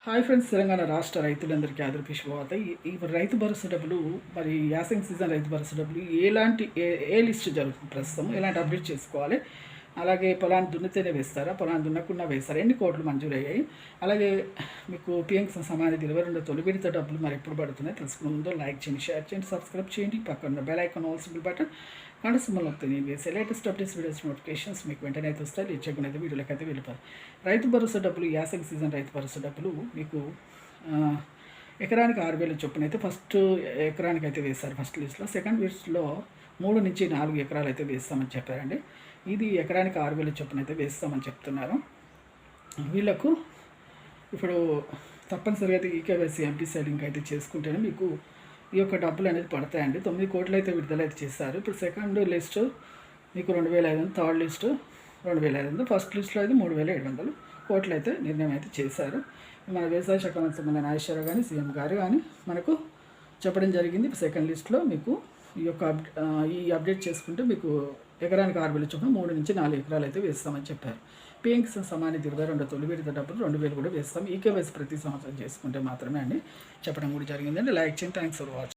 Hi friends, Telangana రాష్ట్ర రైతులందరికీ ఆదరపు శుభవార్త. ఈ రైతు భరోసా డబ్బులు, మరి యాసంగి సీజన్ రైతు భరోసా డబ్బులు ఏ లిస్ట్ జరుగుతుంది ప్రస్తుతం, ఎలాంటి అప్డేట్ చేసుకోవాలి, అలాగే పొలాన్ని దున్నితేనే వేస్తారా, పొలాన్ని దున్నకుండా వేస్తారా, ఎన్ని కోట్లు మంజూరయ్యాయి, అలాగే మీకు పిఎం సమానిధి 22 తొలి విడత డబ్బులు మరి ఎప్పుడు పడుతున్నాయి తెలుసుకునే ముందు లైక్ చేయండి, షేర్ చేయండి, సబ్స్క్రైబ్ చేయండి, పక్కన bell icon all symbol button గంట సింబల్ నొక్కితే నేను వేసే లేటెస్ట్ అప్డేట్స్ వీడియోస్ నోటిఫికేషన్స్ మీకు వెంటనే అయితే వస్తాయి. లేచకుండా అయితే వీడియోలకి అయితే వెళ్ళిపోతాయి. రైతు భరోసా డబ్బులు, యాసంగి సీజన్ రైతు భరోసా డబ్బులు మీకు ఎకరానికి 6,000 చొప్పున అయితే ఫస్ట్ ఎకరానికి అయితే వేస్తారు ఫస్ట్ లిస్ట్లో. సెకండ్ లిస్ట్లో 3 నుంచి 4 ఎకరాలు అయితే వేస్తామని చెప్పారండి. ఇది ఎకరానికి 6,000 చొప్పున అయితే వేస్తామని చెప్తున్నారు. వీళ్ళకు ఇప్పుడు తప్పనిసరిగా అయితే ఈకేవైసీ ఎంపీసీ లింక్ అయితే చేసుకుంటేనే మీకు ఈ యొక్క డబ్బులు అనేది పడతాయండి. 9 కోట్లు అయితే విడుదల అయితే చేశారు. ఇప్పుడు సెకండ్ లిస్టు మీకు 2,500, థర్డ్ లిస్టు 2,500, ఫస్ట్ లిస్ట్లో అయితే 3,700 కోట్లు అయితే నిర్ణయం అయితే చేశారు. మన వ్యవసాయ శాఖ మంత్రి మన నాగేశ్వరరావు కానీ సీఎం గారు కానీ మనకు చెప్పడం జరిగింది. సెకండ్ లిస్ట్లో మీకు ఈ అప్డేట్ చేసుకుంటే మీకు ఎకరానికి 6,000 చొప్పున 3 నుంచి 4 ఎకరాలు అయితే వేస్తామని చెప్పారు. పిఎం సమానిధి 22 తొలి విడత డబ్బులు 2,000 కూడా వేస్తాం. ఈకేవైసీ ప్రతి సంవత్సరం చేసుకుంటే మాత్రమే అండి చెప్పడం కూడా జరిగిందండి. లైక్ చేయండి. Thanks for watching.